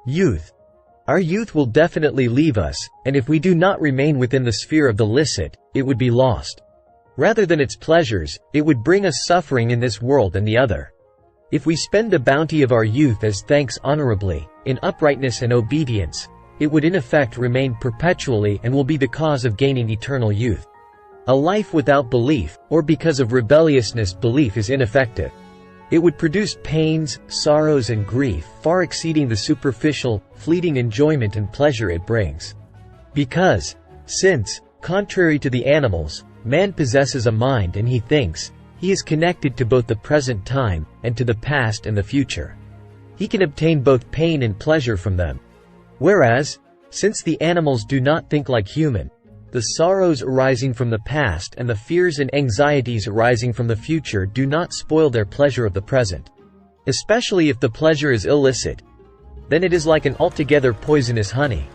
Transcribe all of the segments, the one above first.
Youth. Our youth will definitely leave us, and if we do not remain within the sphere of the licit, it would be lost. Rather than its pleasures, it would bring us suffering in this world and the other. If we spend the bounty of our youth as thanks honorably, in uprightness and obedience, it would in effect remain perpetually and will be the cause of gaining eternal youth. A life without belief, or because of rebelliousness belief is ineffective. It would produce pains, sorrows and grief far exceeding the superficial, fleeting enjoyment and pleasure it brings. Since, contrary to the animals, man possesses a mind and he thinks, he is connected to both the present time, and to the past and the future. He can obtain both pain and pleasure from them. Whereas, since the animals do not think like human, the sorrows arising from the past and the fears and anxieties arising from the future do not spoil their pleasure of the present. Especially if the pleasure is illicit. Then it is like an altogether poisonous honey.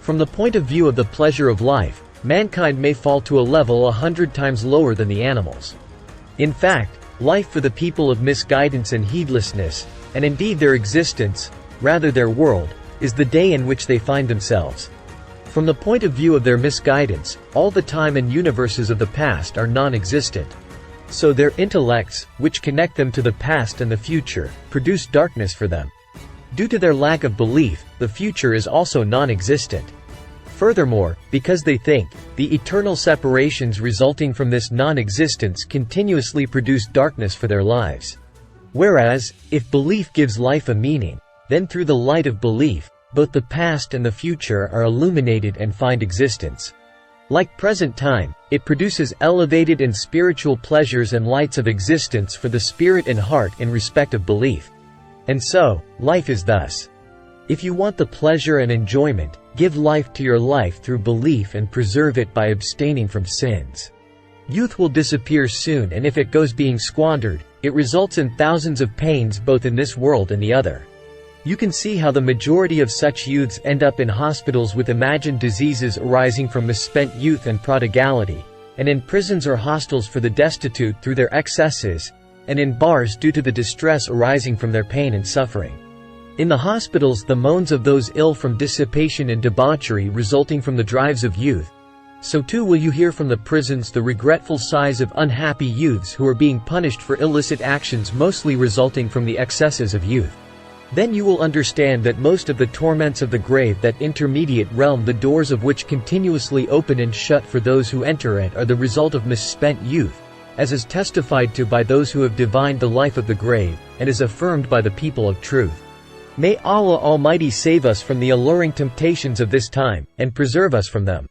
From the point of view of the pleasure of life, mankind may fall to a level 100 times lower than the animals. In fact, life for the people of misguidance and heedlessness, and indeed their existence, rather their world, is the day in which they find themselves. From the point of view of their misguidance, all the time and universes of the past are non-existent. So their intellects, which connect them to the past and the future, produce darkness for them. Due to their lack of belief, the future is also non-existent. Furthermore, because they think, the eternal separations resulting from this non-existence continuously produce darkness for their lives. Whereas, if belief gives life a meaning, then through the light of belief, both the past and the future are illuminated and find existence. Like present time, it produces elevated and spiritual pleasures and lights of existence for the spirit and heart in respect of belief. And so, life is thus. If you want the pleasure and enjoyment, give life to your life through belief and preserve it by abstaining from sins. Youth will disappear soon, and if it goes being squandered, it results in thousands of pains both in this world and the other. You can see how the majority of such youths end up in hospitals with imagined diseases arising from misspent youth and prodigality, and in prisons or hostels for the destitute through their excesses, and in bars due to the distress arising from their pain and suffering. In the hospitals, the moans of those ill from dissipation and debauchery resulting from the drives of youth. So too will you hear from the prisons the regretful sighs of unhappy youths who are being punished for illicit actions mostly resulting from the excesses of youth. Then you will understand that most of the torments of the grave, that intermediate realm the doors of which continuously open and shut for those who enter it, are the result of misspent youth, as is testified to by those who have divined the life of the grave, and is affirmed by the people of truth. May Allah Almighty save us from the alluring temptations of this time, and preserve us from them.